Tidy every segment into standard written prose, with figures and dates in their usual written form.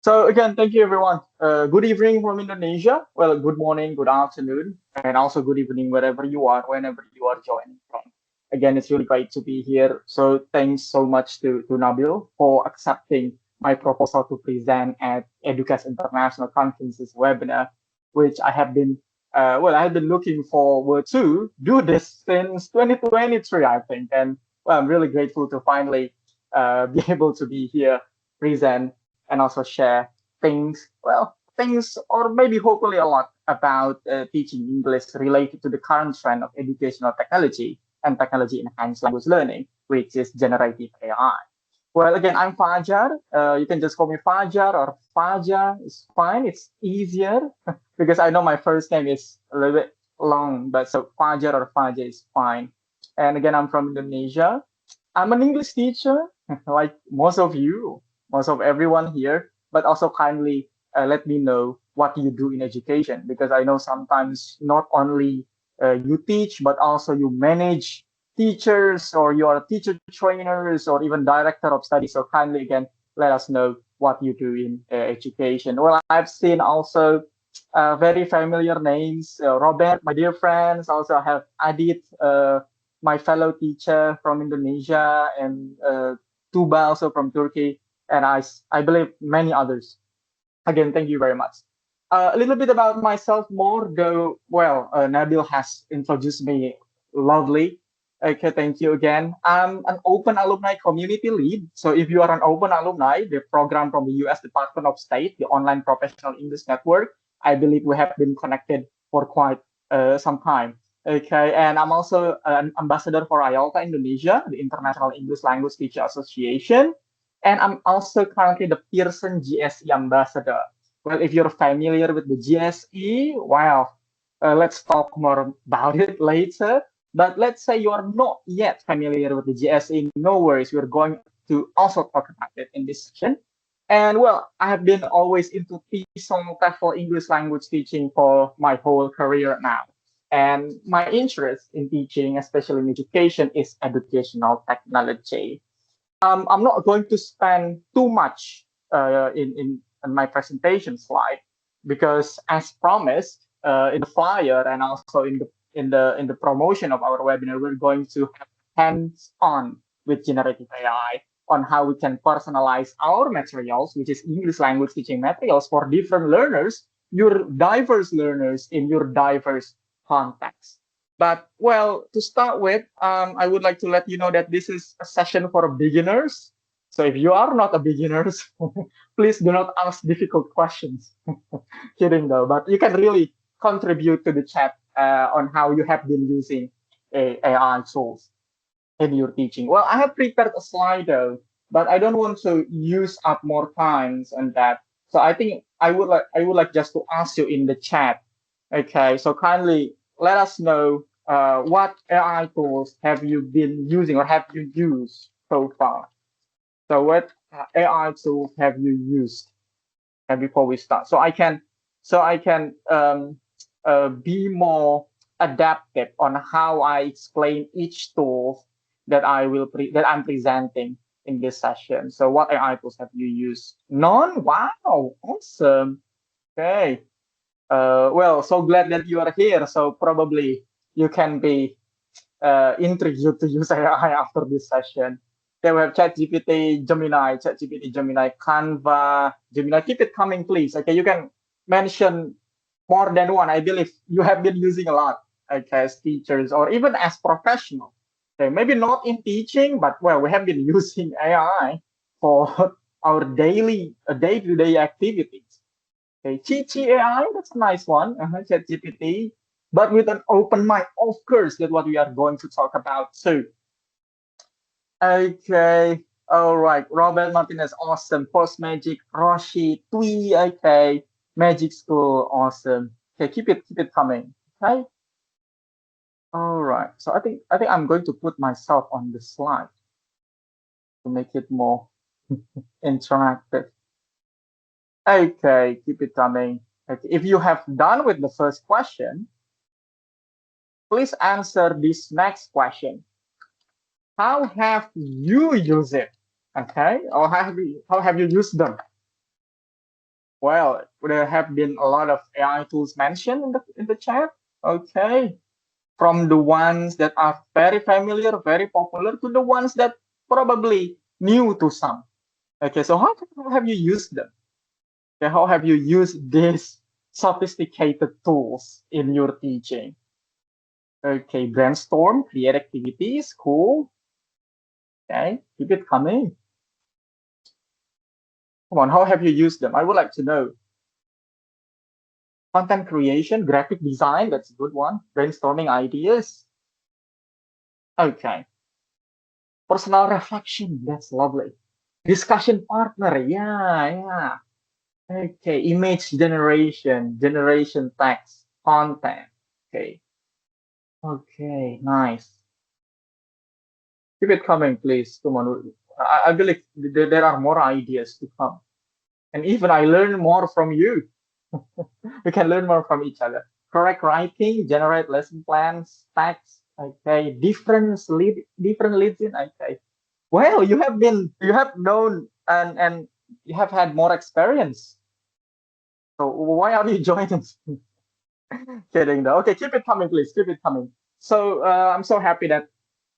So again, thank you everyone. Good evening from Indonesia. Well, good morning, good afternoon, and also good evening wherever you are, whenever you are joining from. Again, it's really great to be here. So thanks so much to Nabil for accepting my proposal to present at Educas International Conferences webinar, which I have been looking forward to do this since 2023, I think. And well, I'm really grateful to finally be able to be here, present, and also share things or maybe hopefully a lot about teaching English related to the current trend of educational technology and technology enhanced language learning, which is generative AI. Well, again, I'm Fajar. You can just call me Fajar or Fajar. It's fine. It's easier because I know my first name is a little bit long, but so Fajar or Fajar is fine. And again, I'm from Indonesia. I'm an English teacher, like most of you, most of everyone here, but also kindly let me know what you do in education because I know sometimes not only you teach, but also you manage teachers or you are teacher trainers or even director of studies. So kindly again, let us know what you do in education. Well, I've seen also very familiar names, Robert, my dear friends. Also, I have Adit, my fellow teacher from Indonesia, and Tuba also from Turkey, and I believe many others. Again, thank you very much. A little bit about myself more, though, well, Nabil has introduced me lovely. Okay, thank you again. I'm an open alumni community lead. So if you are an open alumni, the program from the US Department of State, the Online Professional English Network, I believe we have been connected for quite some time. Okay, and I'm also an ambassador for IELTS Indonesia, the International English Language Teacher Association, and I'm also currently the Pearson GSE ambassador. Well, if you're familiar with the GSE, well, let's talk more about it later. But let's say you are not yet familiar with the GSE, no worries. We're going to also talk about it in this session. And well, I have been always into TESOL TEFL English language teaching for my whole career now. And my interest in teaching, especially in education, is educational technology. I'm not going to spend too much in my presentation slide because, as promised in the flyer and also in the promotion of our webinar, we're going to have hands-on with generative AI on how we can personalize our materials, which is English language teaching materials for different learners, your diverse learners in your diverse context. But well, to start with, I would like to let you know that this is a session for beginners. So if you are not a beginners, please do not ask difficult questions. Kidding though, but you can really contribute to the chat on how you have been using AI tools in your teaching. Well, I have prepared a slide though, but I don't want to use up more times on that. So I think I would like just to ask you in the chat. Okay, so kindly let us know what AI tools have you been using or have you used so far. So what AI tools have you used before we start? So I can be more adaptive on how I explain each tool that I'm presenting in this session. So what AI tools have you used? None? Wow, awesome. Okay. Well, so glad that you are here. So probably you can be intrigued to use AI after this session. Then we have ChatGPT, Gemini, Canva, Gemini. Keep it coming, please. Okay, you can mention more than one. I believe you have been using a lot, okay, as teachers or even as professionals. Okay, maybe not in teaching, but well, we have been using AI for our day-to-day activities. Okay, Chi AI, that's a nice one. ChatGPT, but with an open mind, of course, that's what we are going to talk about too. Okay, all right. Robert Martinez, awesome. Post Magic, Roshi, Tui, okay. Magic School, awesome. Okay, keep it coming. Okay. All right. So I think I'm going to put myself on the slide to make it more interactive. Okay, keep it coming. Okay. If you have done with the first question, please answer this next question. How have you used it? Okay, or how have you used them? Well, there have been a lot of AI tools mentioned in the chat. Okay. From the ones that are very familiar, very popular, to the ones that probably new to some. Okay, so how have you used them? Okay, how have you used these sophisticated tools in your teaching? Okay, brainstorm, create activities, cool. Okay, keep it coming. Come on, how have you used them? I would like to know. Content creation, graphic design, that's a good one. Brainstorming ideas. Okay. Personal reflection, that's lovely. Discussion partner, yeah, yeah. Okay, image generation, generation text, content. Okay, okay, nice. Keep it coming, please. Come on. I believe there are more ideas to come. And even I learn more from you. We can learn more from each other. Correct writing, generate lesson plans, text. Okay, different leads in. Okay. Well, you have known and you have had more experience. So why are you joining? Kidding though. Okay, keep it coming, please. Keep it coming. So I'm so happy that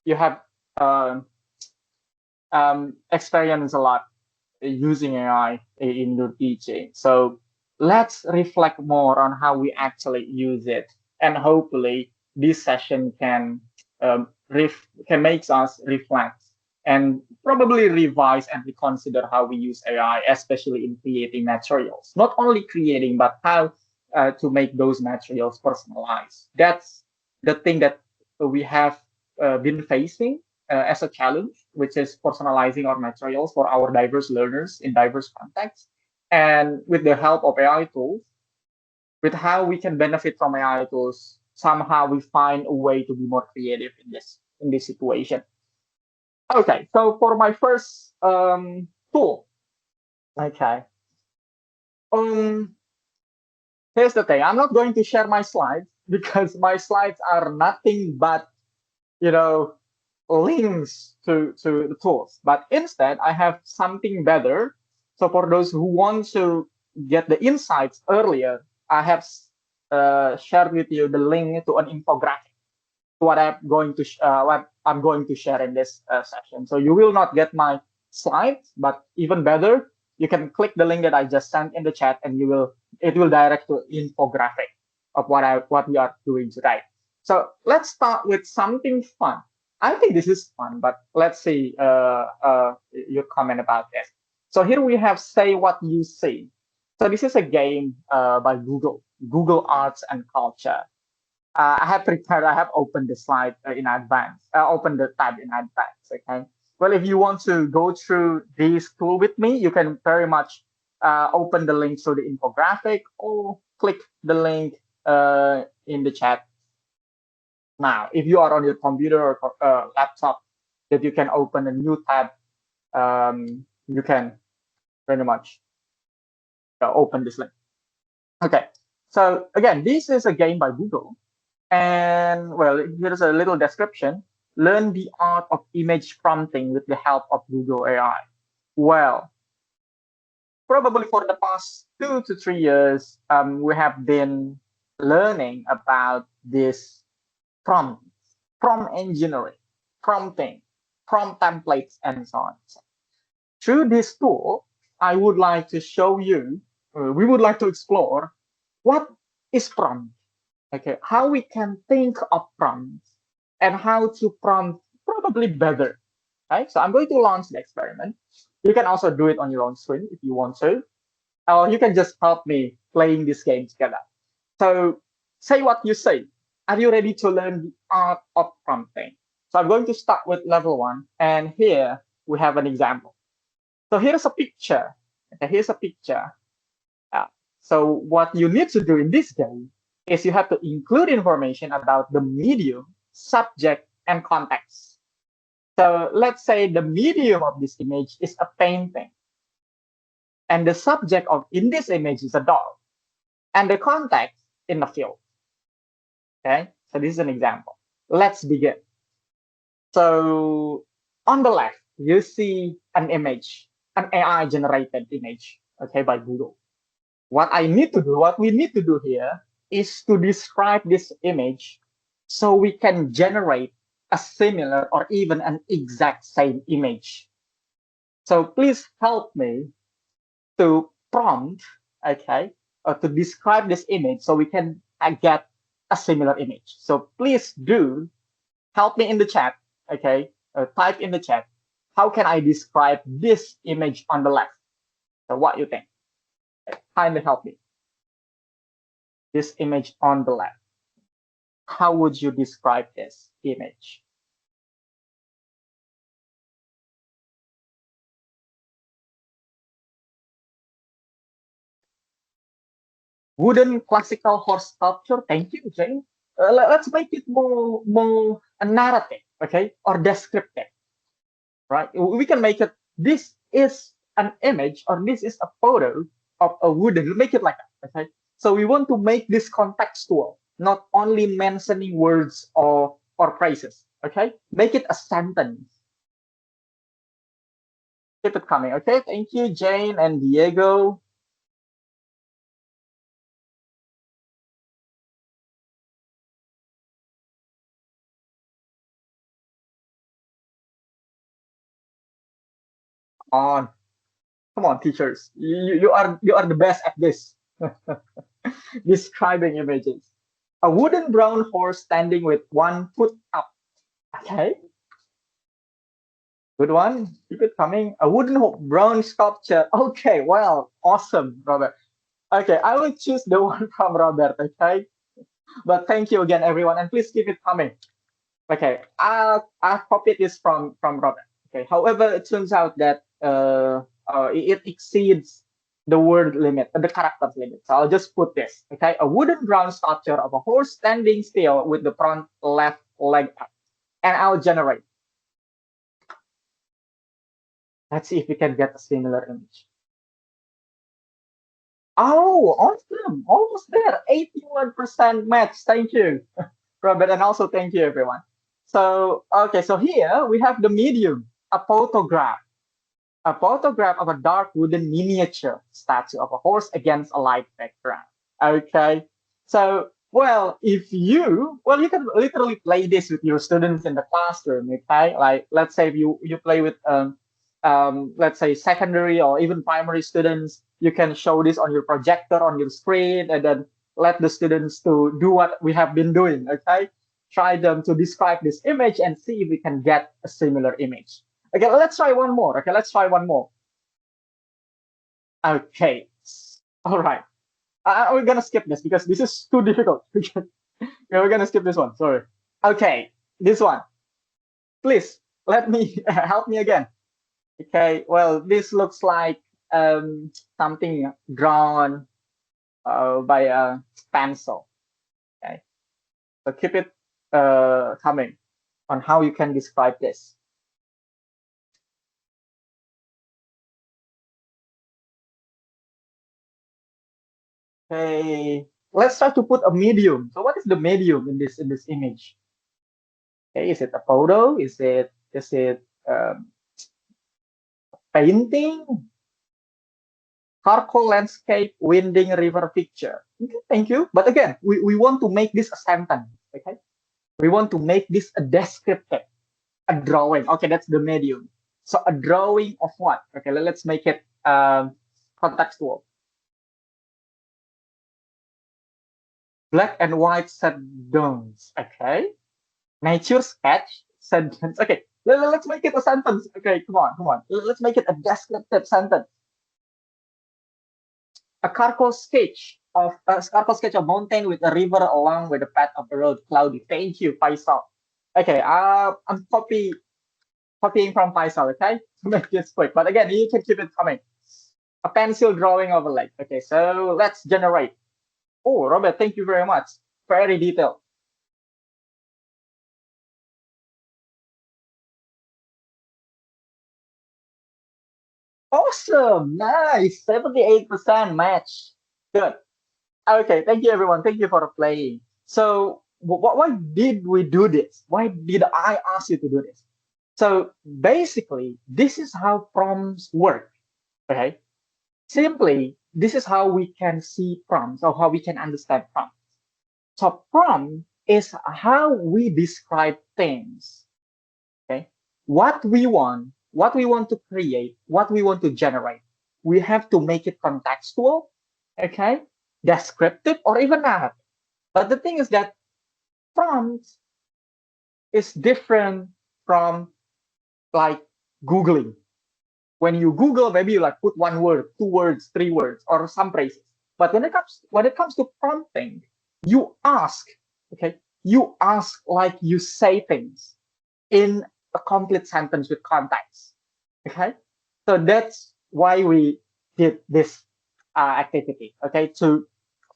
you have um experienced a lot using AI in your teaching. So let's reflect more on how we actually use it, and hopefully this session can make us reflect and probably revise and reconsider how we use AI, especially in creating materials. Not only creating, but how to make those materials personalized. That's the thing that we have been facing as a challenge, which is personalizing our materials for our diverse learners in diverse contexts. And with the help of AI tools, with how we can benefit from AI tools, somehow we find a way to be more creative in this situation. Okay, so for my first tool, okay, um, here's the thing. I'm not going to share my slides because my slides are nothing but you know links to the tools. But instead, I have something better. So for those who want to get the insights earlier, I have shared with you the link to an infographic. What I'm going to share in this session. So you will not get my slides, but even better, you can click the link that I just sent in the chat, and it will direct to infographic of what we are doing today. So let's start with something fun. I think this is fun, but let's see your comment about this. So here we have say what you see. So this is a game by Google Arts and Culture. I have prepared, I have opened the slide in advance, opened the tab in advance. Okay. Well, if you want to go through this tool with me, you can very much open the link to the infographic or click the link in the chat now. If you are on your computer or laptop, that you can open a new tab, you can very much open this link. Okay. So again, this is a game by Google. And well, here's a little description. Learn the art of image prompting with the help of Google AI. Well, probably for the past 2 to 3 years, we have been learning about this prompt, prompt engineering, prompting, prompt templates, and so on. Through this tool, I would like to show you, we would like to explore what is prompt. Okay, how we can think of prompts and how to prompt probably better. Right? So I'm going to launch the experiment. You can also do it on your own screen if you want to, or you can just help me playing this game together. So say what you say. Are you ready to learn the art of prompting? So I'm going to start with level 1, and here we have an example. So here's a picture. Okay, here's a picture. Uh, so what you need to do in this game is you have to include information about the medium, subject, and context. So let's say the medium of this image is a painting, and the subject of in this image is a dog, and the context in the field. Okay, so this is an example. Let's begin. So on the left, you see an image, an AI generated image, okay, by Google. what we need to do here is to describe this image so we can generate a similar or even an exact same image. So please help me to prompt, okay, or to describe this image so we can get a similar image. So please do help me in the chat, okay, type in the chat, how can I describe this image on the left? So what you think? Kindly help me. This image on the left. How would you describe this image? Wooden classical horse sculpture. Thank you, Jane. Let's make it more a narrative, okay, or descriptive, right? We can make it. This is an image, or this is a photo of a wooden. Make it like that, okay? So we want to make this contextual, not only mentioning words or phrases, okay? Make it a sentence. Keep it coming, okay? Thank you, Jane and Diego. On. Come on, teachers. You are the best at this. Describing images. A wooden brown horse standing with one foot up. Okay, good one. Keep it coming. A wooden brown sculpture. Okay, well, awesome, Robert. Okay, I will choose the one from Robert. Okay, but thank you again, everyone, and please keep it coming. Okay, I copied this from Robert. Okay, however, it turns out that it exceeds the word limit, the characters limit. So I'll just put this. Okay, a wooden brown sculpture of a horse standing still with the front left leg up, and I'll generate. Let's see if we can get a similar image. Oh, awesome! Almost there. 81% match. Thank you, Robert, and also thank you, everyone. So, okay, so here we have the medium, a photograph. A photograph of a dark wooden miniature statue of a horse against a light background. Okay, so well, you can literally play this with your students in the classroom. Okay, like let's say if you play with let's say secondary or even primary students, you can show this on your projector on your screen, and then let the students to do what we have been doing. Okay, try them to describe this image and see if we can get a similar image. Okay, let's try one more. Okay, let's try one more. Okay, all right. We're gonna skip this because this is too difficult. We're gonna skip this one. Sorry. Okay, this one. Please let me help me again. Okay. Well, this looks like something drawn by a pencil. Okay. So keep it coming on how you can describe this. Okay. Let's try to put a medium. So what is the medium in this image? Okay, is it a photo? Is it painting? Charcoal landscape, winding river picture. Okay, thank you. But again, we want to make this a sentence. Okay, we want to make this a descriptive, a drawing. Okay, that's the medium. So a drawing of what? Okay, let's make it contextual. Black and white sentence. Okay, nature sketch sentence. Okay, let's make it a sentence. Okay, come on. Let's make it a descriptive sentence. A charcoal sketch of mountain with a river along with the path of the road cloudy. Thank you, Faisal. Okay, I'm copying from Faisal. Okay, to make this quick. But again, you can keep it coming. A pencil drawing of a lake. Okay, so let's generate. Oh, Robert, thank you very much. Very detailed. Awesome, nice. 78% match. Good. Okay, thank you, everyone. Thank you for playing. So, why did we do this? Why did I ask you to do this? So, basically, this is how prompts work. Okay. Simply, this is how we can see prompts or how we can understand prompts. So prompt is how we describe things. Okay, what we want to create, what we want to generate. We have to make it contextual, okay, descriptive, or even narrative. But the thing is that prompt is different from like Googling. When you Google, maybe you like put one word, two words, three words, or some phrases. But when it comes to prompting, you ask, okay, you ask like you say things in a complete sentence with context. Okay, so that's why we did this activity. Okay, to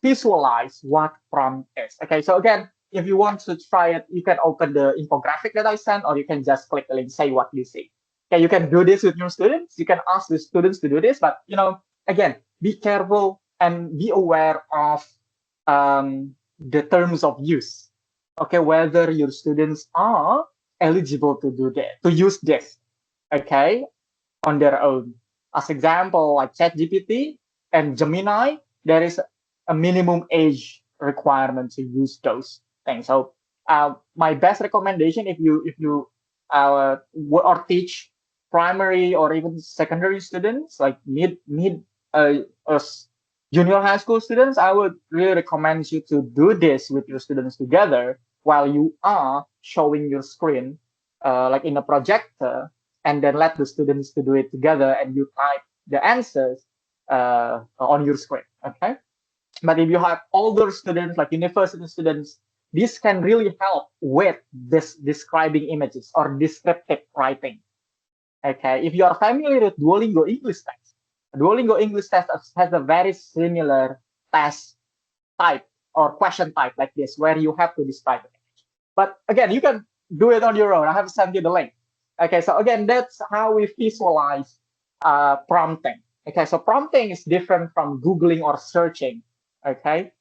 visualize what prompt is. Okay, so again, if you want to try it, you can open the infographic that I sent, or you can just click the link, say what you see. Okay, you can do this with your students. You can ask the students to do this, but again, be careful and be aware of the terms of use. Okay, whether your students are eligible to do that, to use this. Okay, on their own. As example, like ChatGPT and Gemini, there is a minimum age requirement to use those things. So my best recommendation, if you or teach primary or even secondary students, like mid uh, junior high school students, I would really recommend you to do this with your students together while you are showing your screen, like in a projector, and then let the students to do it together, and you type the answers on your screen. Okay, but if you have older students like university students, this can really help with this describing images or descriptive writing. Okay, if you are familiar with Duolingo English test has a very similar test type or question type like this, where you have to describe it. But again, you can do it on your own. I have sent you the link. Okay, so again, that's how we visualize prompting. Okay, so prompting is different from Googling or searching. Okay,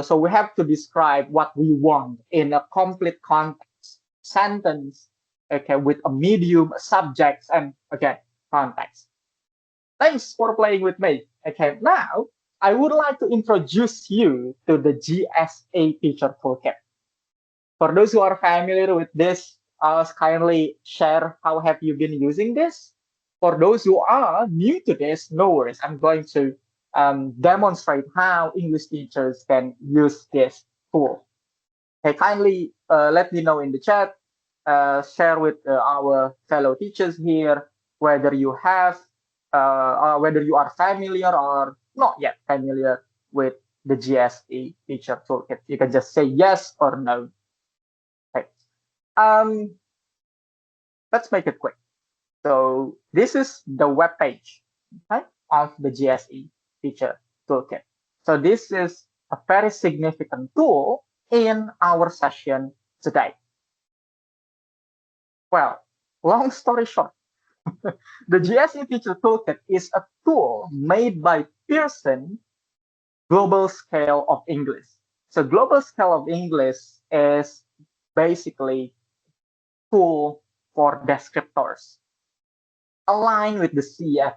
so we have to describe what we want in a complete context, sentence, okay, with a medium, a subject, and again, context. Thanks for playing with me. Okay, now I would like to introduce you to the GSA Teacher Toolkit. For those who are familiar with this, kindly share how have you been using this. For those who are new to this, no worries. I'm going to demonstrate how English teachers can use this tool. Okay, kindly let me know in the chat, share with our fellow teachers here whether you have, whether you are familiar or not yet familiar with the GSE Teacher Toolkit. You can just say yes or no. Okay. Um, let's make it quick. So this is the web page, okay, of the GSE Teacher Toolkit. So this is a very significant tool in our session today. Well, long story short, the GSE Teacher Toolkit is a tool made by Pearson Global Scale of English. So Global Scale of English is basically tool for descriptors aligned with the CFR.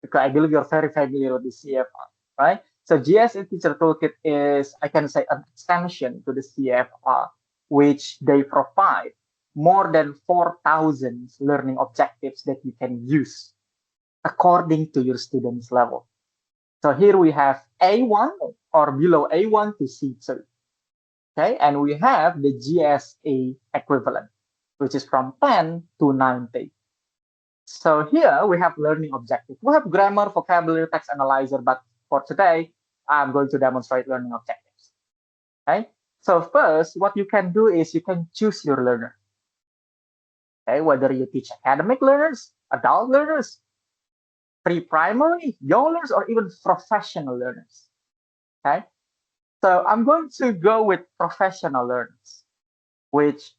Because I believe you're very familiar with the CFR, right? So GSE Teacher Toolkit is, I can say, an extension to the CFR, which they provide more than 4,000 learning objectives that you can use according to your student's level. So here we have A1 or below A1 to C2. Okay, and we have the GSA equivalent, which is from 10 to 90. So here we have learning objectives. We have grammar, vocabulary, text analyzer, but for today, I'm going to demonstrate learning objectives. Okay. So first, what you can do is you can choose your learner. Okay, whether you teach academic learners, adult learners, pre-primary, young learners, or even professional learners. Okay. So I'm going to go with professional learners, which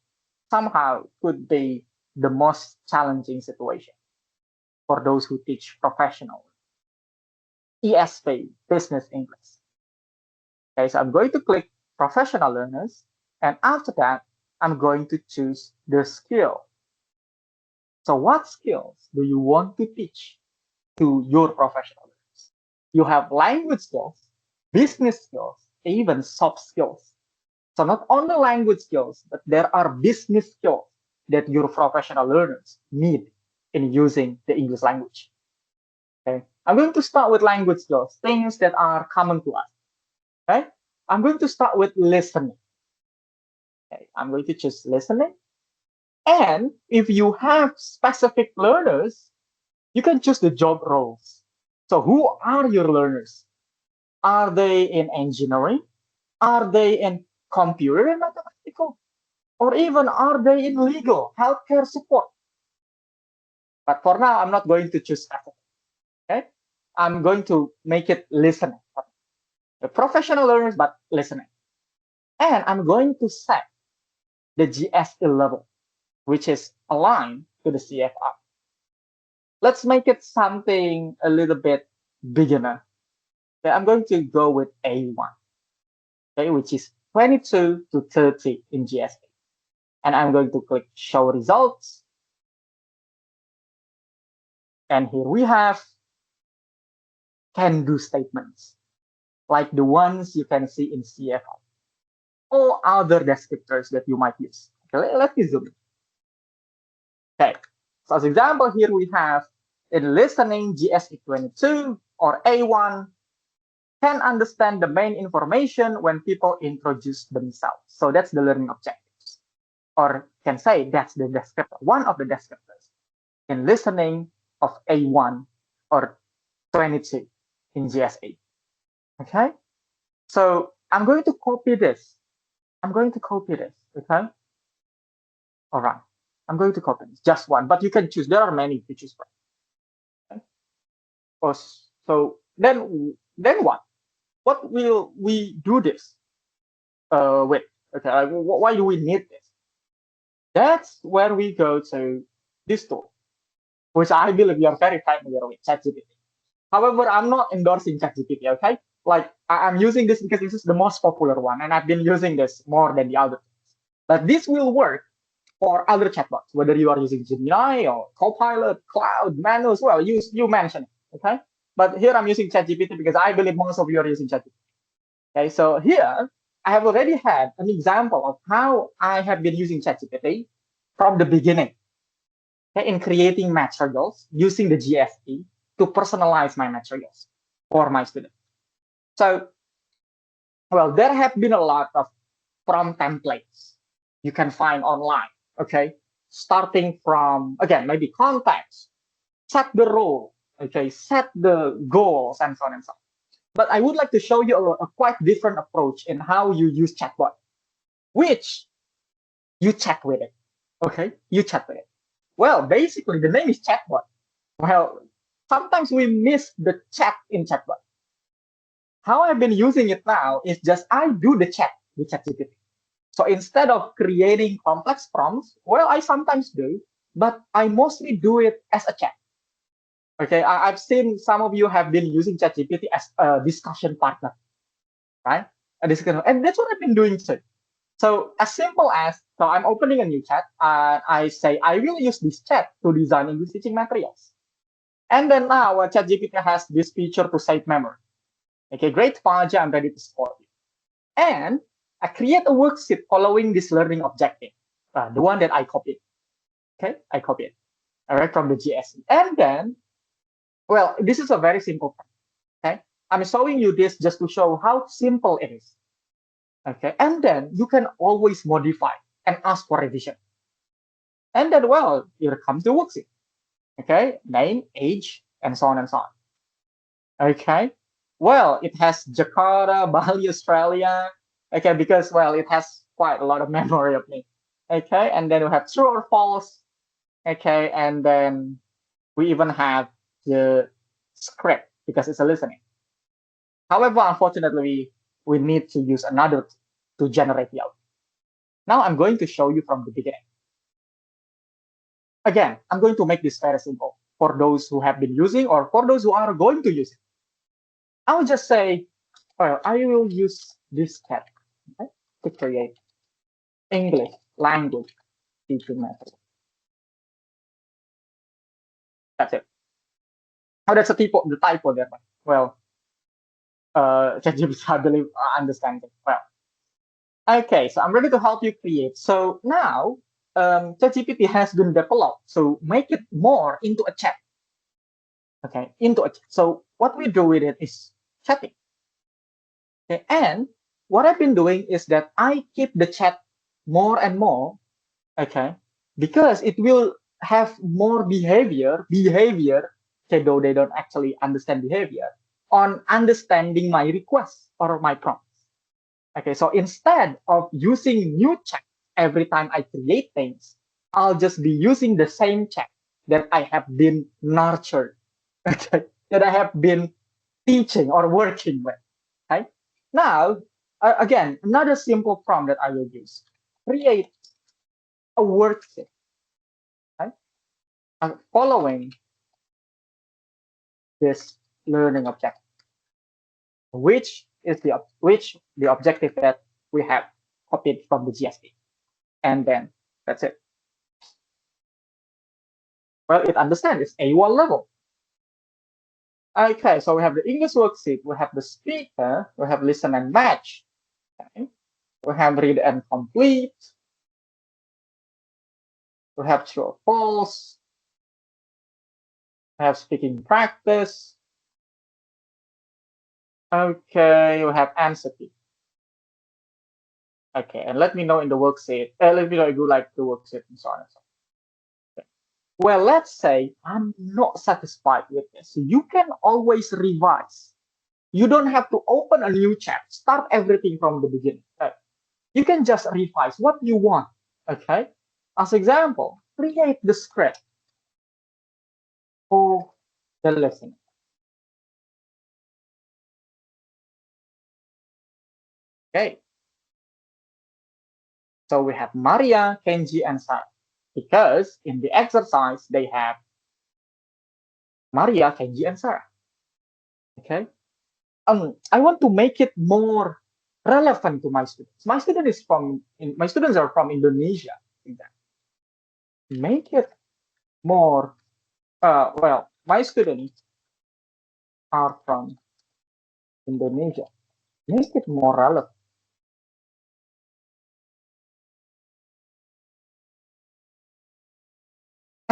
somehow could be the most challenging situation for those who teach professional. ESP, Business English. Okay, so I'm going to click Professional Learners, and after that, I'm going to choose the skill. So what skills do you want to teach to your professional learners? You have language skills, business skills, even soft skills. So not only language skills, but there are business skills that your professional learners need in using the English language. Okay, I'm going to start with language skills, things that are common to us. Okay, I'm going to start with listening. Okay, I'm going to choose listening. And if you have specific learners, you can choose the job roles. So who are your learners? Are they in engineering? Are they in computer and mathematical? Or even are they in legal, healthcare support? But for now, I'm not going to choose specific. Okay, I'm going to make it listening. The professional learners, but listening. And I'm going to set the GSE level, which is aligned to the CFR. Let's make it something a little bit beginner. Okay, I'm going to go with A1, okay, which is 22 to 30 in GSE. And I'm going to click show results. And here we have can do statements, like the ones you can see in CFR, or other descriptors that you might use. Okay, let's zoom in. Okay, so as example, here we have in listening GSE 22 or A1 can understand the main information when people introduce themselves. So that's the learning objectives, or can say that's the descriptor, one of the descriptors in listening of A1 or 22 in GSE. Okay, so I'm going to copy this. I'm going to copy this. Okay, all right. I'm going to copy this, just one, but you can choose. There are many to choose from. Okay? So then what? What will we do this with? Okay, why do we need this? That's where we go to this tool, which I believe you're very familiar with, ChatGPT. However, I'm not endorsing ChatGPT, okay? Like, I'm using this because this is the most popular one, and I've been using this more than the other. But this will work for other chatbots, whether you are using Gemini or Copilot, Cloud, Manus, well, you mentioned it, okay? But here I'm using ChatGPT because I believe most of you are using ChatGPT. Okay, so here I have already had an example of how I have been using ChatGPT from the beginning, okay, in creating materials using the GST to personalize my materials for my students. So, well, there have been a lot of prompt templates you can find online, okay, starting from, again, maybe context, set the role, okay, set the goals, and so on and so on. But I would like to show you a quite different approach in how you use chatbot, which you chat with it. Okay, you chat with it. Well, basically, the name is chatbot. Well, sometimes we miss the chat in chatbot. How I've been using it now is just I do the chat with ChatGPT. So instead of creating complex prompts, well, I sometimes do, but I mostly do it as a chat. Okay, I've seen some of you have been using ChatGPT as a discussion partner, right? A discussion, and that's what I've been doing too. So as simple as, so I'm opening a new chat, and I say, I will use this chat to design English teaching materials. And then now ChatGPT has this feature to save memory. Okay, great, Faja, I'm ready to support you. And I create a worksheet following this learning objective, the one that I copied. Okay, I copied it, all right, from the GSE. And then, well, this is a very simple thing. Okay, I'm showing you this just to show how simple it is. Okay, and then you can always modify and ask for revision. And then, well, here comes the worksheet. Okay, name, age, and so on and so on. Okay, well, it has Jakarta, Bali, Australia. Okay, because, well, it has quite a lot of memory of me. Okay, and then we have true or false. Okay, and then we even have the script because it's a listening. However, unfortunately, we need to use another to generate the output. Now I'm going to show you from the beginning. Again, I'm going to make this very simple for those who have been using or for those who are going to use it. I'll just say, well, I will use this tab, okay, to create English language teaching method. That's it. Oh, that's a typo, the typo there. Well, ChatGPT, I believe, understands it well. Okay, so I'm ready to help you create. So now, ChatGPT has been developed, so make it more into a chat. Okay, into a chat. So what we do with it is chatting. Okay, and what I've been doing is that I keep the chat more and more. Okay, because it will have more behavior, okay, though they don't actually understand behavior, on understanding my requests or my prompts. Okay, so instead of using new chat every time I create things, I'll just be using the same chat that I have been nurtured, okay, that I have been teaching or working with. Okay, now again, another simple prompt that I will use: create a worksheet, okay, following this learning objective, which the objective that we have copied from the GSP, and then that's it. Well, it understands it's A1 level. Okay, so we have the English worksheet, we have the speaker, we have listen and match, okay? We have read and complete, we have true or false, we have speaking practice, okay, we have answer key. Okay, and let me know in the worksheet, let me know if you like the worksheet and so on and so on. Okay. Well, let's say I'm not satisfied with this. You can always revise. You don't have to open a new chat, start everything from the beginning. Okay? You can just revise what you want. Okay. As example, create the script for the lesson. Okay. So we have Maria, Kenji, and Sarah. Because in the exercise, they have Maria, Kenji, and Sarah. Okay. I want to make it more relevant to my students. My students are from Indonesia. Make it more. Well, my students are from Indonesia. Make it more relevant.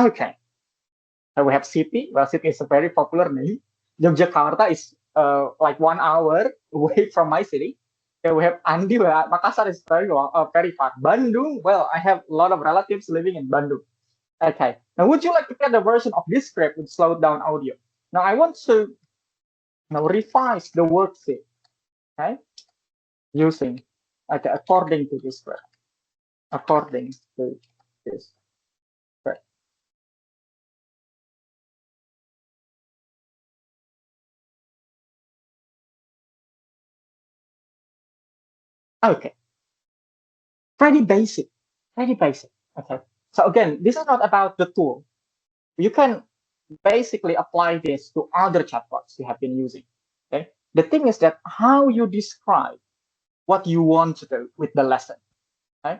Okay. So we have city. Well, city is a very popular name. Yogyakarta is like 1 hour away from my city. Okay, we have Andi. Well, Makassar is very far. Bandung. Well, I have a lot of relatives living in Bandung. Okay. Now, would you like to get a version of this script with slowed down audio? Now, I want to now revise the worksheet. Okay, using according to this script. According to this script. Okay. Pretty basic. Pretty basic. Okay. So again, this is not about the tool. You can basically apply this to other chatbots you have been using. Okay. The thing is that how you describe what you want to do with the lesson. Okay.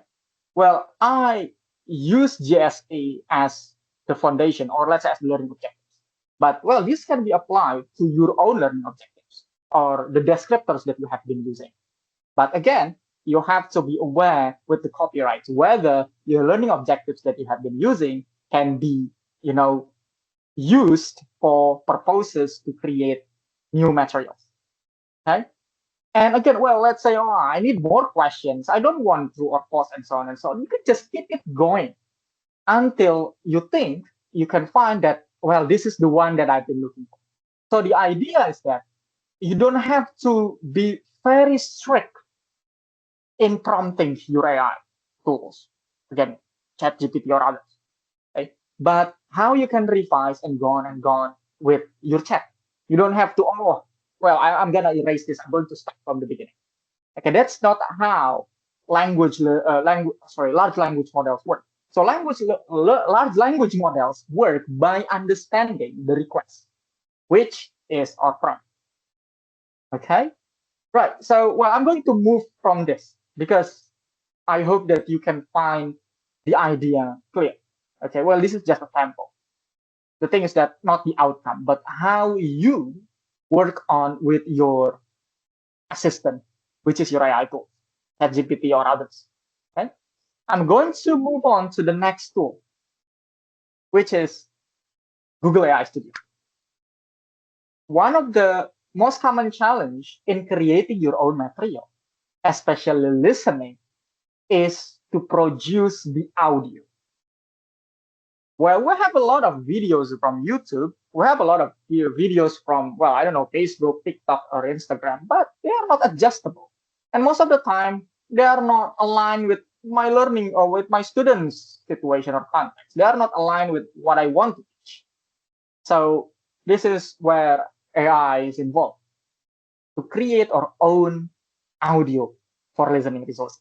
Well, I use GSA as the foundation, or let's say as the learning objectives. But well, this can be applied to your own learning objectives or the descriptors that you have been using. But again, you have to be aware with the copyrights whether your learning objectives that you have been using can be, used for purposes to create new materials. Okay. And again, well, let's say, oh, I need more questions. I don't want true or false and so on and so on. You can just keep it going until you think you can find that, well, this is the one that I've been looking for. So the idea is that you don't have to be very strict in prompting your AI tools, again, ChatGPT or others. Okay? But how you can revise and go on with your chat. You don't have to, oh, well, I'm going to erase this. I'm going to start from the beginning. Okay, that's not how large language models work. So large language models work by understanding the request, which is our prompt. Okay, right. So, well, I'm going to move from this because I hope that you can find the idea clear. Okay, well, this is just a sample. The thing is that not the outcome, but how you work on with your assistant, which is your AI tool, ChatGPT or others. Okay, I'm going to move on to the next tool, which is Google AI Studio. One of the most common challenge in creating your own material, especially listening, is to produce the audio. Well, we have a lot of videos from YouTube. We have a lot of videos from, well, I don't know, Facebook, TikTok, or Instagram, but they are not adjustable. And most of the time, they are not aligned with my learning or with my students' situation or context. They are not aligned with what I want to teach. So this is where AI is involved to create our own audio for listening resources.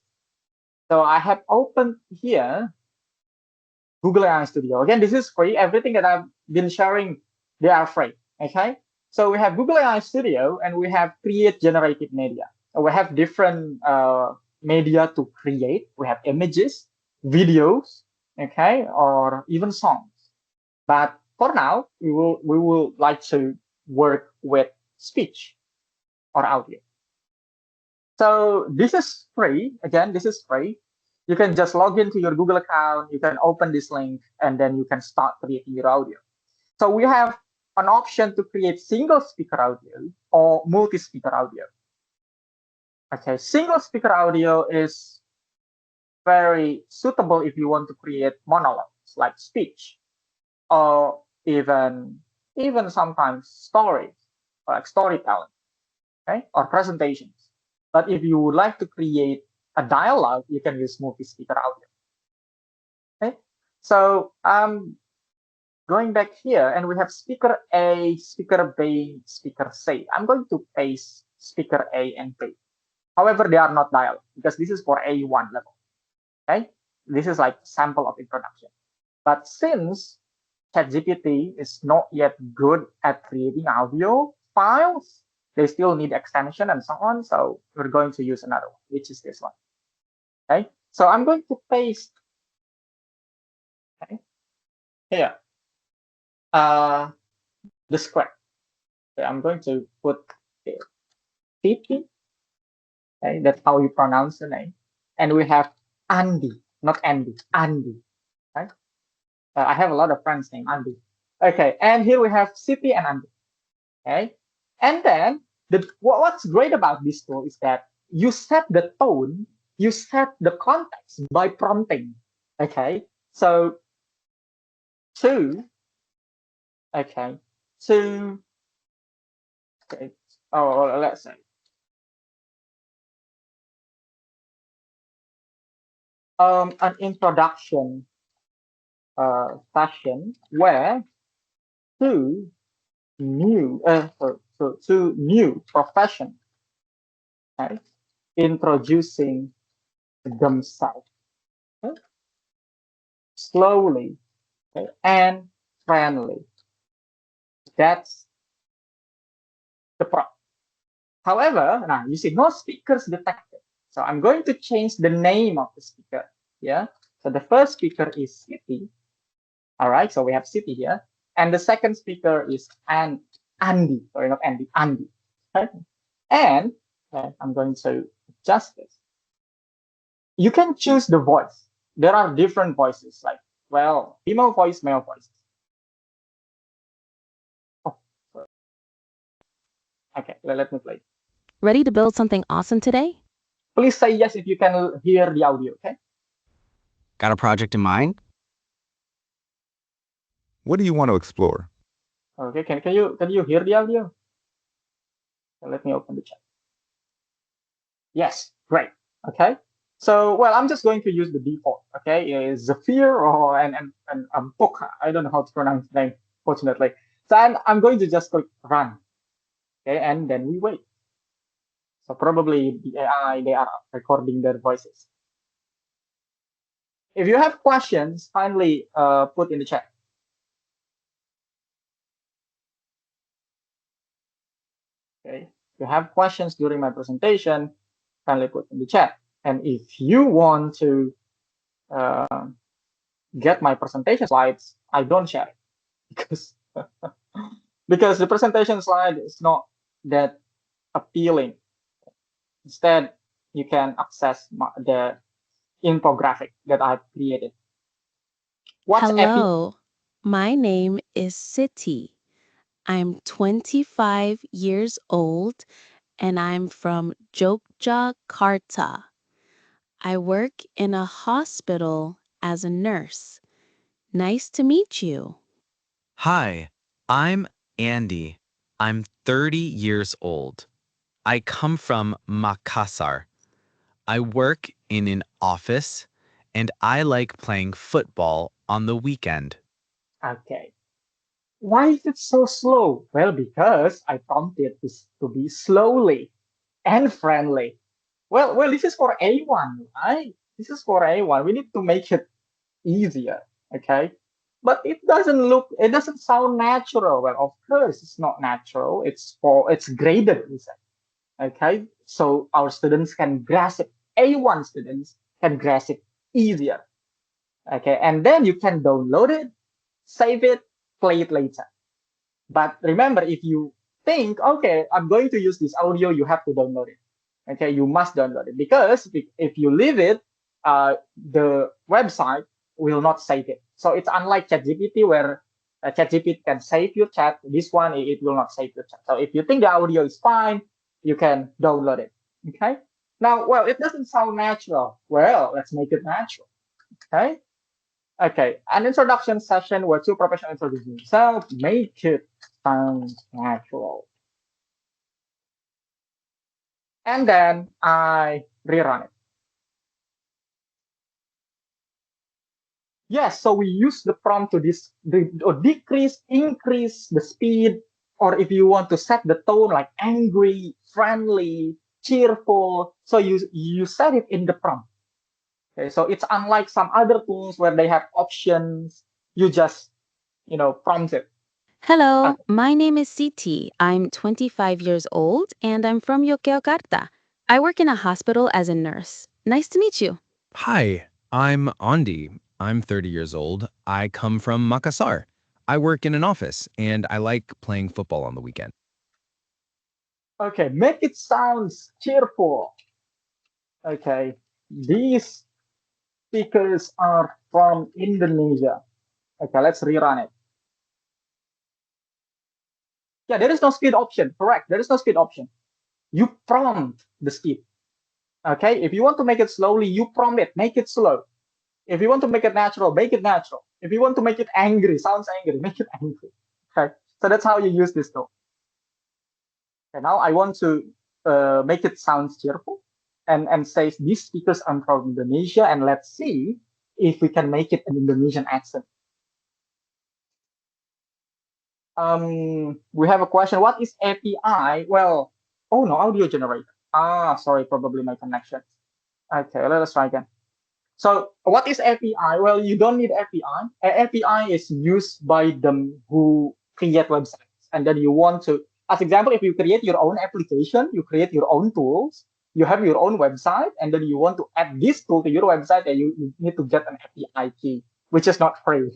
So I have opened here Google AI Studio. Again, this is free. Everything that I've been sharing, they are free. Okay. So we have Google AI Studio and we have create generative media. So we have different media to create. We have images, videos, okay, or even songs. But for now, we will like to work with speech or audio. So this is free. Again, this is free. You can just log into your Google account. You can open this link, and then you can start creating your audio. So we have an option to create single speaker audio or multi-speaker audio. Okay, single speaker audio is very suitable if you want to create monologues like speech, or even sometimes stories, like storytelling, okay, or presentations. But if you would like to create a dialogue, you can use multi-speaker audio. Okay, so going back here, and we have speaker A, speaker B, speaker C. I'm going to paste speaker A and B. However, they are not dialogue because this is for A1 level. Okay, this is like sample of introduction. But since ChatGPT is not yet good at creating audio files, they still need extension and so on. So we're going to use another one, which is this one. Okay, so I'm going to paste here the script. Okay, I'm going to put Titi. Okay, that's how you pronounce the name. And we have Andy, not Andy, Andy. Okay, I have a lot of friends named Andy. Okay, and here we have Siti and Andy. Okay, and then what's great about this tool is that you set the tone, you set the context by prompting. Okay, so to okay to okay, oh, let's say an introduction session where two new two new profession, okay, introducing themselves, okay, slowly, okay, and friendly. That's the prompt. However, now you see no speakers detected. So I'm going to change the name of the speaker. Yeah. So the first speaker is City. All right. So we have City here. And the second speaker is Andy. Sorry, not Andy, Andy. Right? And I'm going to adjust this. You can choose the voice. There are different voices, like, well, female voice, male voice. Oh, okay, let me play. Ready to build something awesome today? Please say yes if you can hear the audio, okay? Got a project in mind? What do you want to explore? Okay, can you hear the audio? Let me open the chat. Yes, great. Okay. So, well, I'm just going to use the default. Okay, is Zafir or and Poka. I don't know how to pronounce the name, fortunately. So I'm going to just click run. Okay, and then we wait. So probably the AI, they are recording their voices. If you have questions, kindly put in the chat. Okay, if you have questions during my presentation, kindly put in the chat. And if you want to get my presentation slides, I don't share it because because the presentation slide is not that appealing. Instead, you can access the infographic that I've created. What's epi? Hello, my name is Siti. I'm 25 years old and I'm from Yogyakarta. I work in a hospital as a nurse. Nice to meet you. Hi, I'm Andy. I'm 30 years old. I come from Makassar. I work in an office and I like playing football on the weekend. Okay. Why is it so slow? Well, because I prompted this to be slowly and friendly. Well, this is for A1, right? This is for A1. We need to make it easier, okay? But it doesn't sound natural. Well, of course, it's not natural. It's graded, we say, okay? So our students can grasp it. A1 students can grasp it easier, okay? And then you can download it, save it, play it later. But remember, if you think, okay, I'm going to use this audio, you have to download it. Okay, you must download it because if you leave it, the website will not save it. So it's unlike ChatGPT where ChatGPT can save your chat. This one, it will not save your chat. So if you think the audio is fine, you can download it. Okay. Now, well, it doesn't sound natural. Well, let's make it natural. Okay. Okay, an introduction session where two professionals introduce themselves, make it sound natural. And then I rerun it. Yes, so we use the prompt to or decrease, increase the speed, or if you want to set the tone like angry, friendly, cheerful, so you set it in the prompt. Okay, so it's unlike some other tools where they have options. You just prompt it. Hello, my name is Siti. I'm 25 years old and I'm from Yogyakarta. I work in a hospital as a nurse. Nice to meet you. Hi, I'm Andy. I'm 30 years old. I come from Makassar. I work in an office and I like playing football on the weekend. Okay, make it sounds cheerful. Okay, these speakers are from Indonesia. Okay, let's rerun it. Yeah, there is no speed option. Correct. There is no speed option. You prompt the speed. Okay, if you want to make it slowly, you prompt it. Make it slow. If you want to make it natural, make it natural. If you want to make it angry, sounds angry, make it angry. Okay, so that's how you use this tool. Okay, now I want to make it sound cheerful and say these speakers are from Indonesia, and let's see if we can make it an Indonesian accent. We have a question. What is API? Well, oh no, audio generator. Sorry, probably my connection. Okay, let us try again. So what is API? Well, you don't need API. API is used by them who create websites. And then you want to, as example, if you create your own application, you create your own tools, you have your own website, and then you want to add this tool to your website, and you need to get an API key, which is not free.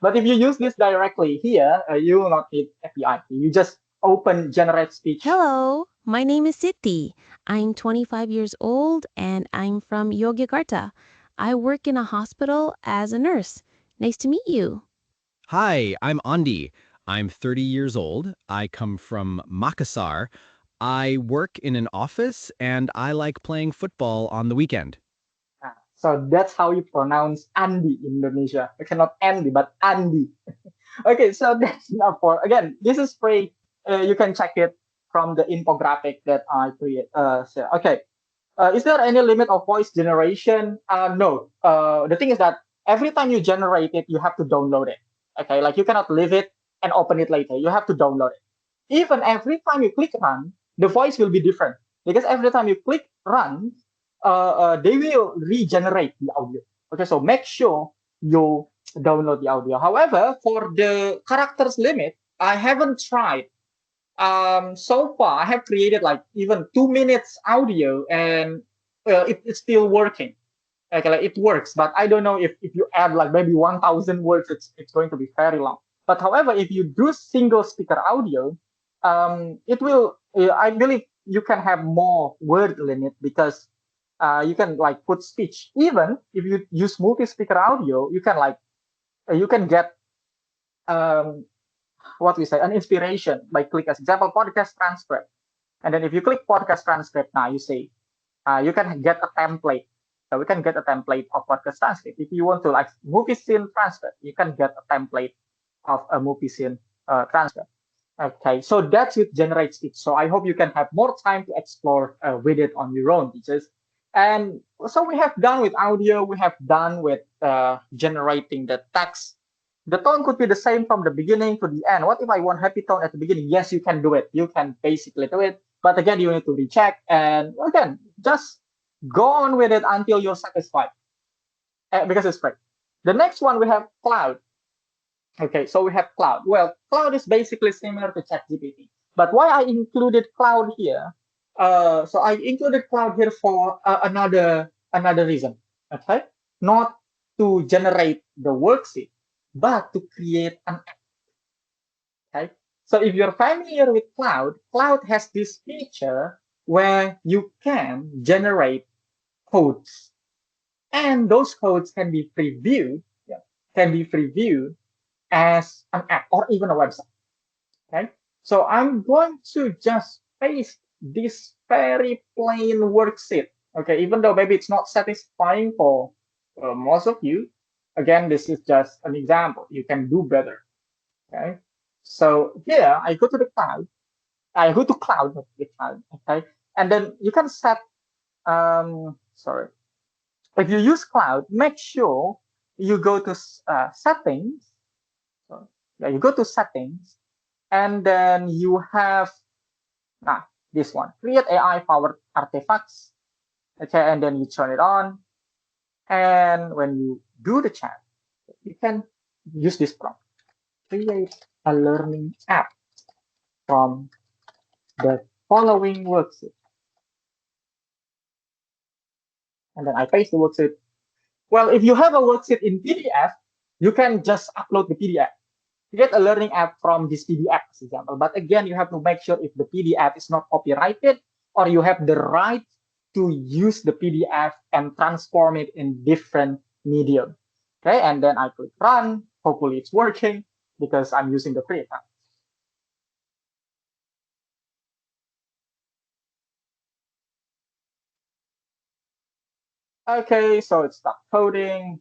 But if you use this directly here, you will not need API key. You just open generate speech. Hello, my name is Siti. I'm 25 years old and I'm from Yogyakarta. I work in a hospital as a nurse. Nice to meet you. Hi, I'm Andy. I'm 30 years old. I come from Makassar. I work in an office and I like playing football on the weekend. So that's how you pronounce Andi in Indonesia. Okay, not Andy, but Andi. Okay, so that's enough for, again, this is free. You can check it from the infographic that I create. Okay, is there any limit of voice generation? No. The thing is that every time you generate it, you have to download it. Okay, like you cannot leave it and open it later. You have to download it. Even every time you click run, the voice will be different because every time you click run, they will regenerate the audio. Okay, so make sure you download the audio. However, for the characters limit, I haven't tried. So far I have created like even 2 minutes audio, and it's still working. Okay, like it works, but I don't know if you add like maybe 1,000 words, it's going to be very long. But however, if you do single speaker audio, it will. I believe you can have more word limit because you can like put speech. Even if you use multi-speaker audio, you can like you can get um, what we say an inspiration by click as example podcast transcript. And then if you click podcast transcript now, you say you can get a template. So we can get a template of podcast transcript. If you want to like movie scene transcript, you can get a template of a movie scene transcript. Okay, so that's with generate speech. So I hope you can have more time to explore with it on your own, teachers. And so we have done with audio, we have done with generating the text. The tone could be the same from the beginning to the end. What if I want happy tone at the beginning? Yes, you can do it. You can basically do it. But again, you need to recheck. And again, just go on with it until you're satisfied because it's free. The next one we have cloud. Okay, so we have cloud. Well, cloud is basically similar to ChatGPT. But why I included cloud here? So I included cloud here for another reason. Okay, not to generate the worksheet, but to create an app. Okay, so if you're familiar with cloud, cloud has this feature where you can generate codes, and those codes can be previewed. Yeah, can be previewed as an app or even a website. Okay, so I'm going to just paste this very plain worksheet. Okay, even though maybe it's not satisfying for most of you. Again, this is just an example. You can do better. Okay, so here I go to the cloud. I go to cloud, not the cloud. Okay, and then you can set. Sorry, if you use cloud, make sure you go to settings. So, yeah, you go to settings, and then you have this one, create AI powered artifacts. Okay, and then you turn it on, and when you do the chat, you can use this prompt: create a learning app from the following worksheet. And then I paste the worksheet. Well, if you have a worksheet in PDF, you can just upload the PDF. Get a learning app from this PDF, for example. But again, you have to make sure if the PDF is not copyrighted or you have the right to use the PDF and transform it in different medium. Okay, and then I click run. Hopefully it's working because I'm using the free account. Okay, so it's start coding.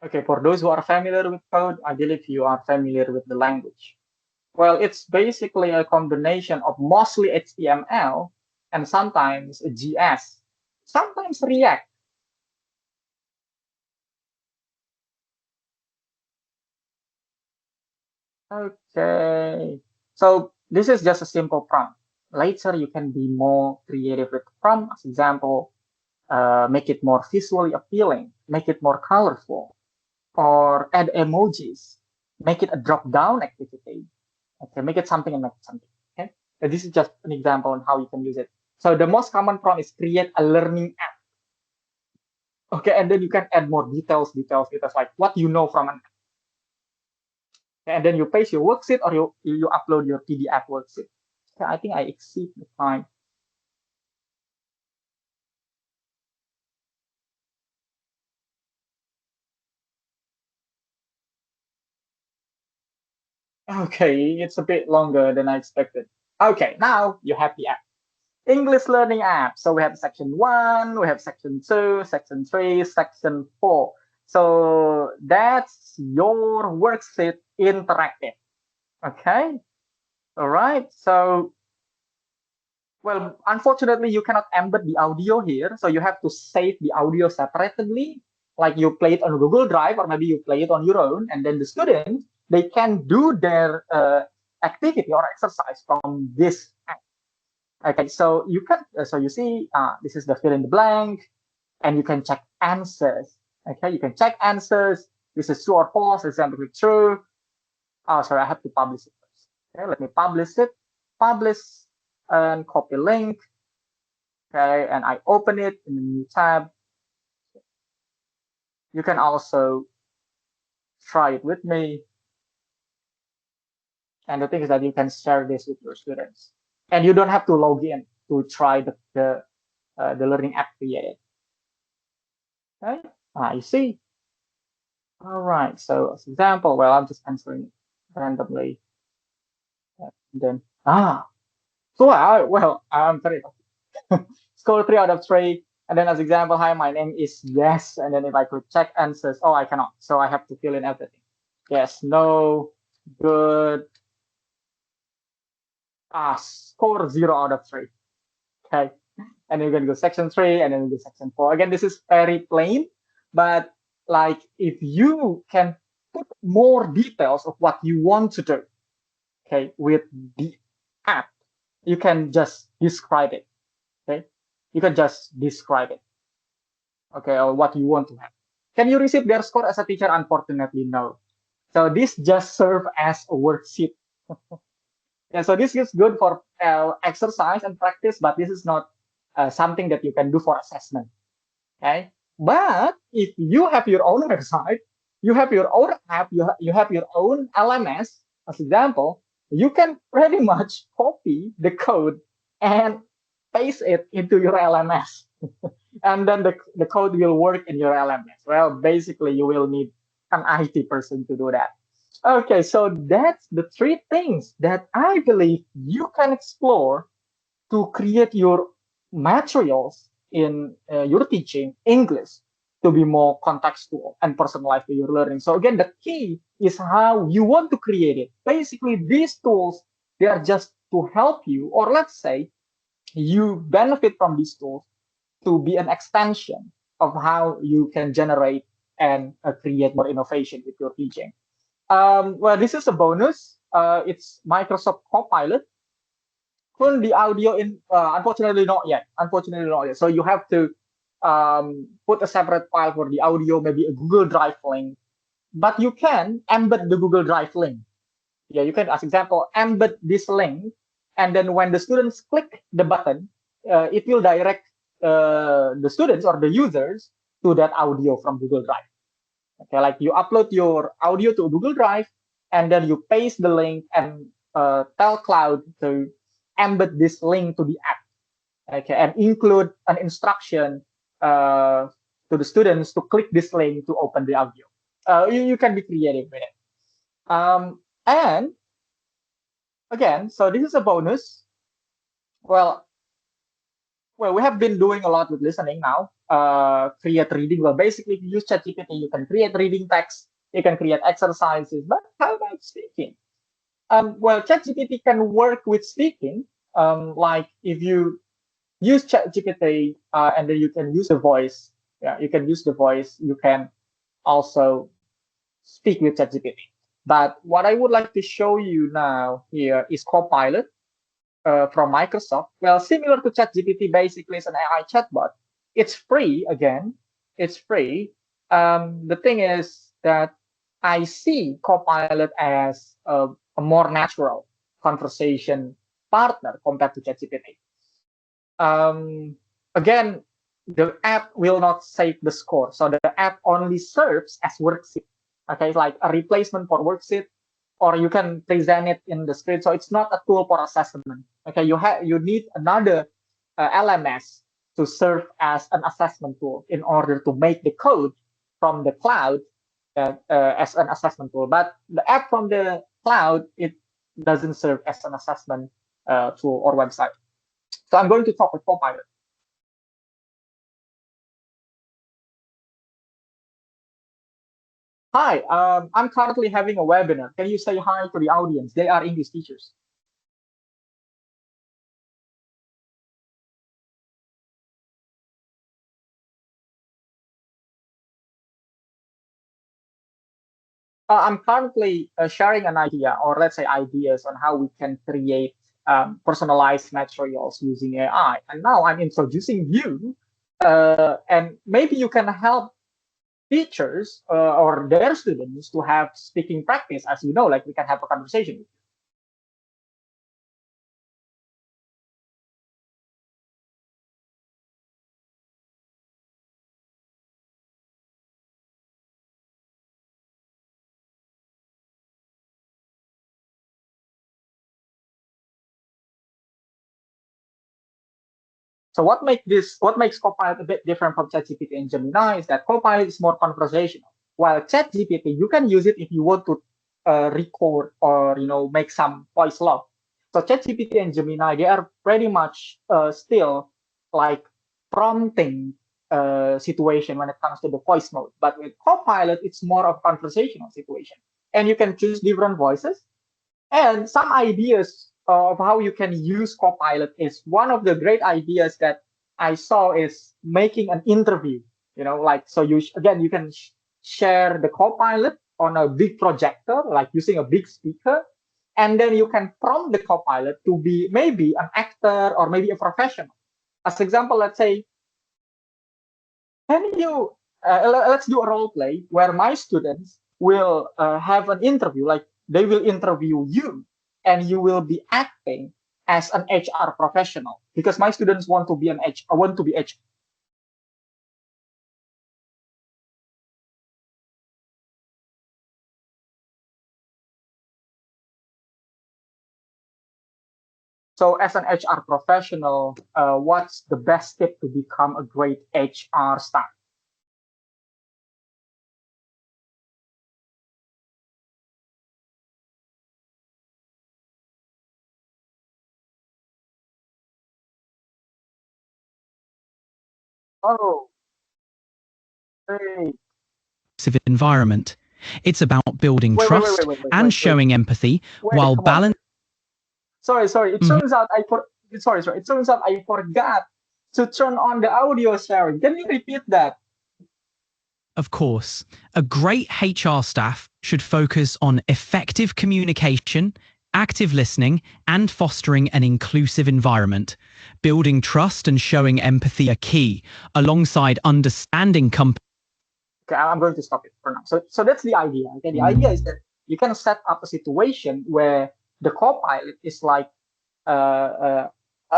Okay, for those who are familiar with code, I believe you are familiar with the language. Well, it's basically a combination of mostly HTML and sometimes JS, sometimes React. Okay, so this is just a simple prompt. Later, you can be more creative with the prompt. As example, make it more visually appealing, make it more colorful, or add emojis, make it a drop-down activity. Okay, make it something and make it something. Okay, so this is just an example on how you can use it. So the most common prompt is create a learning app. Okay, and then you can add more details like what you know from an app. Okay, and then you paste your worksheet or you upload your PDF worksheet. Okay, I think I exceed the time. Okay, it's a bit longer than I expected. Okay, now you have the app. English learning app. So we have section 1, we have section 2, section 3, section 4. So that's your worksheet interactive. Okay. All right. So, well, unfortunately, you cannot embed the audio here. So you have to save the audio separately. Like you play it on Google Drive, or maybe you play it on your own. And then the students, they can do their activity or exercise from this app. Okay, so you can, so you see, this is the fill in the blank, and you can check answers. Okay, you can check answers. This is true or false. Example, true. Oh, sorry, I have to publish it first. Okay, let me publish it. Publish and copy link. Okay, and I open it in a new tab. You can also try it with me. And the thing is that you can share this with your students, and you don't have to log in to try the learning app created. Okay, I see. All right. So as example, well, I'm just answering randomly. And then so I'm very score 3 out of 3. And then as example, hi, my name is yes. And then if I could check answers, oh, I cannot. So I have to fill in everything. Yes, no, good. Score 0 out of 3. Okay. And then you can go section 3 and then go section 4. Again, this is very plain, but like if you can put more details of what you want to do, okay, with the app, you can just describe it. Okay. You can just describe it. Okay, or what you want to have. Can you receive their score as a teacher? Unfortunately, no. So this just serve as a worksheet. Yeah, so this is good for exercise and practice, but this is not something that you can do for assessment. Okay, but if you have your own website, you have your own app, you have your own LMS, as example, you can pretty much copy the code and paste it into your LMS. And then the code will work in your LMS. Well, basically, you will need an IT person to do that. Okay, so that's the 3 things that I believe you can explore to create your materials in your teaching English to be more contextual and personalized to your learning. So again, the key is how you want to create it. Basically, these tools, they are just to help you, or let's say you benefit from these tools to be an extension of how you can generate and create more innovation with your teaching. Well, this is a bonus. It's Microsoft Copilot. Well, the audio in unfortunately not yet. Unfortunately not yet. So you have to put a separate file for the audio, maybe a Google Drive link. But you can embed the Google Drive link. Yeah, you can, as example, embed this link, and then when the students click the button, it will direct the students or the users to that audio from Google Drive. Okay, like you upload your audio to Google Drive, and then you paste the link and tell Cloud to embed this link to the app. Okay, and include an instruction to the students to click this link to open the audio. You can be creative with it. And again, so this is a bonus. Well, well, we have been doing a lot with listening now. Create reading. Well, basically, if you use ChatGPT, you can create reading text, you can create exercises. But how about speaking? Well, ChatGPT can work with speaking. Like if you use ChatGPT and then you can use the voice. Yeah, you can use the voice. You can also speak with ChatGPT. But what I would like to show you now here is Copilot from Microsoft. Well, similar to ChatGPT, basically it's an AI chatbot. It's free again. It's free. The thing is that I see Copilot as a more natural conversation partner compared to ChatGPT. Again, the app will not save the score. So the app only serves as worksheet. Okay, like a replacement for worksheet, or you can present it in the screen. So it's not a tool for assessment. Okay, you need another LMS to serve as an assessment tool in order to make the code from the cloud as an assessment tool. But the app from the cloud, it doesn't serve as an assessment tool or website. So I'm going to talk with Copilot. Hi, I'm currently having a webinar. Can you say hi to the audience? They are English teachers. I'm currently sharing an idea, or let's say ideas, on how we can create personalized materials using AI. And now I'm introducing you, and maybe you can help teachers or their students to have speaking practice. As you know, like we can have a conversation. So what makes Copilot a bit different from ChatGPT and Gemini is that Copilot is more conversational. While ChatGPT, you can use it if you want to record or make some voice log. So ChatGPT and Gemini, they are pretty much still like prompting situation when it comes to the voice mode. But with Copilot, it's more of conversational situation, and you can choose different voices. And some ideas of how you can use Copilot is one of the great ideas that I saw is making an interview. Like so again you can share the Copilot on a big projector, like using a big speaker, and then you can prompt the Copilot to be maybe an actor or maybe a professional. As example, let's say, can you let's do a role play where my students will have an interview, like they will interview you and you will be acting as an HR professional because my students want to be want to be HR. So as an HR professional, what's the best tip to become a great HR staff? Oh, great. Environment. It's about building Wait, wait, wait, trust wait, wait, wait, and wait, wait. showing empathy Wait, while come on. balancing. Sorry. It turns out sorry. It turns out I forgot to turn on the audio sharing. Can you repeat that? Of course, a great HR staff should focus on effective communication, active listening, and fostering an inclusive environment. Building trust and showing empathy are key, alongside understanding company. Okay, I'm going to stop it for now. So that's the idea. Okay, the idea is that you can set up a situation where the co-pilot is like a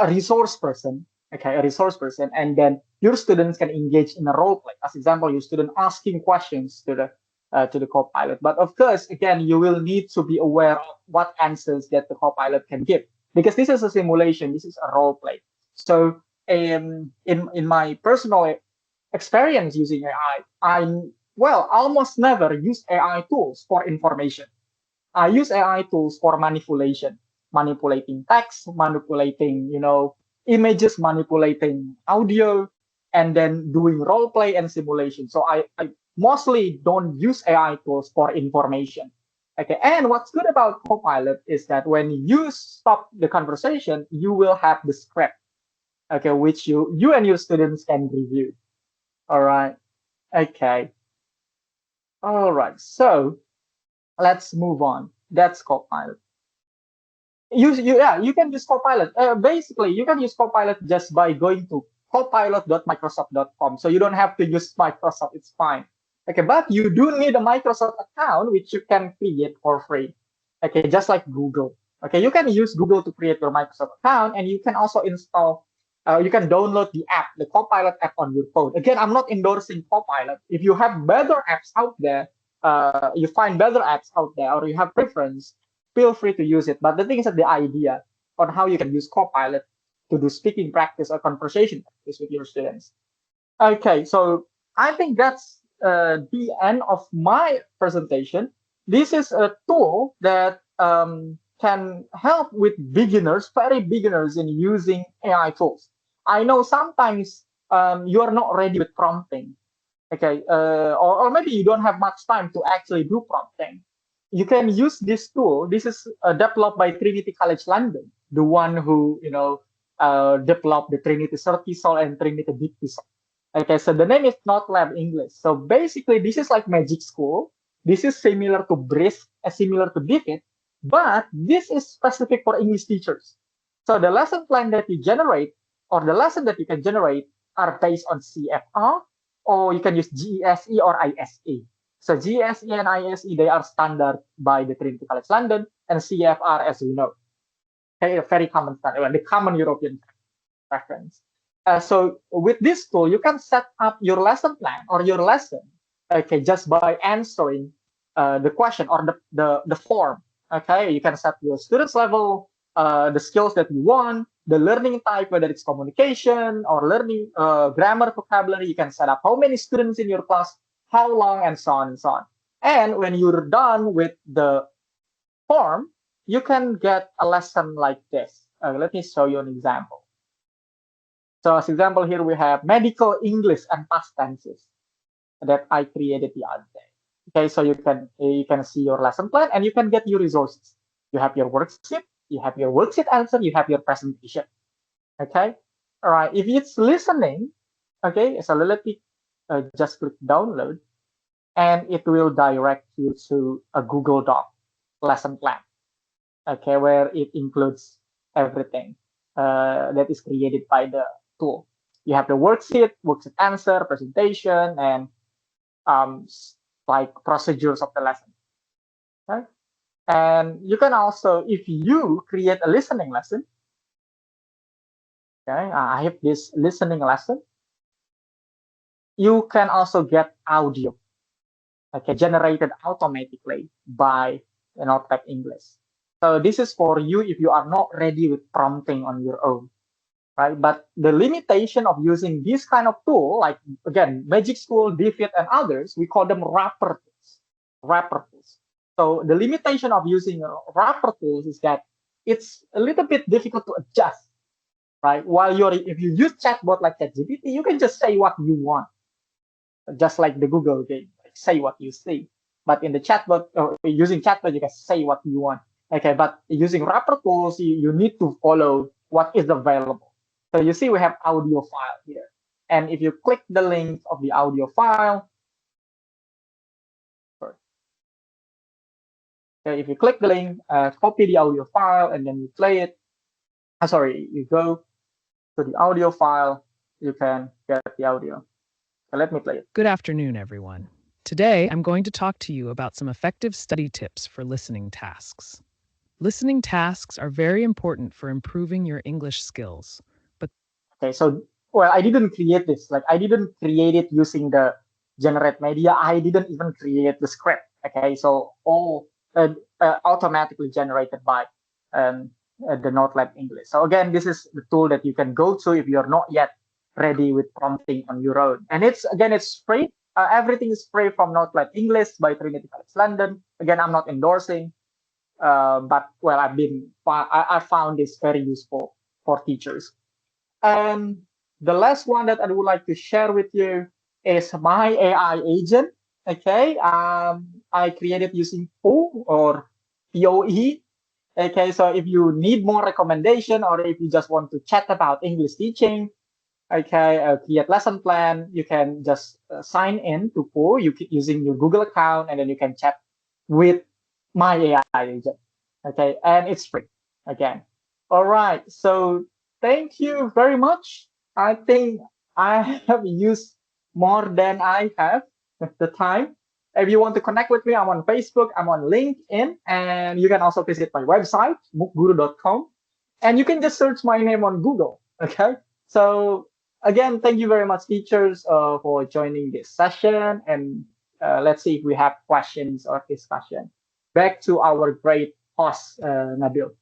resource person, okay, a resource person, and then your students can engage in a role play. As example, your student asking questions to the co-pilot. But of course, again, you will need to be aware of what answers that the co-pilot can give because this is a simulation, this is a role play. So in my personal experience using AI, almost never use AI tools for information. I use AI tools for manipulation, manipulating text, manipulating, images, manipulating audio, and then doing role play and simulation. So I mostly don't use AI tools for information. Okay, and what's good about Copilot is that when you stop the conversation, you will have the script, okay, which you and your students can review. All right. Okay. All right. So let's move on. That's Copilot. You can use Copilot. Basically, you can use Copilot just by going to copilot.microsoft.com. So you don't have to use Microsoft. It's fine. Okay, but you do need a Microsoft account, which you can create for free. Okay, just like Google. Okay, you can use Google to create your Microsoft account, and you can also install. You can download the app, the Copilot app on your phone. Again, I'm not endorsing Copilot. If you have better apps out there, you find better apps out there, or you have preference, feel free to use it. But the thing is that the idea on how you can use Copilot to do speaking practice or conversation practice with your students. Okay, so I think that's the end of my presentation. This is a tool that can help with beginners, very beginners, in using AI tools. I know sometimes you are not ready with prompting, okay, or maybe you don't have much time to actually do prompting. You can use this tool. This is developed by Trinity College London, the one who developed the Trinity Certisol and Trinity Dictisol. Okay, so the name is not Lab English. So basically, this is like Magic School. This is similar to Brisk, similar to Digit, but this is specific for English teachers. So the lesson plan that you generate or the lesson that you can generate are based on CFR, or you can use GESE or ISE. So GESE and ISE, they are standard by the Trinity College London, and CFR, as we know, okay, a very common standard, the common European reference. So with this tool, you can set up your lesson plan or your lesson, okay, just by answering the question or the form. Okay, you can set your students level, the skills that you want, the learning type, whether it's communication or learning grammar, vocabulary. You can set up how many students in your class, how long, and so on and so on. And when you're done with the form, you can get a lesson like this. Let me show you an example. So as example here, we have medical English and past tenses that I created the other day. Okay, so you can see your lesson plan and you can get your resources. You have your worksheet, you have your worksheet answer, you have your presentation. Okay, all right. If it's listening, okay, so let me just click download, and it will direct you to a Google Doc lesson plan. Okay, where it includes everything that is created by the tool. You have the worksheet answer, presentation, and like procedures of the lesson. Okay? And you can also, if you create a listening lesson, okay, I have this listening lesson, you can also get audio, okay, generated automatically by Notepad English. So this is for you if you are not ready with prompting on your own, right? But the limitation of using this kind of tool, like again, Magic School, DFID, and others, we call them wrapper tools. Wrapper tools. So the limitation of using wrapper tools is that it's a little bit difficult to adjust, right? While if you use chatbot like ChatGPT, you can just say what you want, just like the Google game, like say what you see. But in the chatbot, or using chatbot, you can say what you want. Okay, but using wrapper tools, you need to follow what is available. So you see, we have audio file here, and if you click the link of the audio file, okay, if you click the link, copy the audio file, and then you play it. Sorry, you go to the audio file, you can get the audio. So let me play it. Good afternoon, everyone. Today, I'm going to talk to you about some effective study tips for listening tasks. Listening tasks are very important for improving your English skills. But okay, so well, I didn't create this. Like I didn't create it using the generate media. I didn't even create the script. Okay, so all automatically generated by the Notlab English. So again, this is the tool that you can go to if you're not yet ready with prompting on your own. And it's free. Everything is free from Notlab English by Trinity College London. Again, I'm not endorsing, but well, I found this very useful for teachers. And the last one that I would like to share with you is my AI agent. Okay, I created using POE or POE. Okay, so if you need more recommendation or if you just want to chat about English teaching, okay, create lesson plan, you can just sign in to POE using your Google account, and then you can chat with my AI agent. Okay, and it's free again. All right, so thank you very much. I think I have used more than I have the time. If you want to connect with me, I'm on Facebook, I'm on LinkedIn, and you can also visit my website, mookguru.com, and you can just search my name on Google. Okay, so again, thank you very much, teachers, for joining this session, and let's see if we have questions or discussion. Back to our great host, Nabil.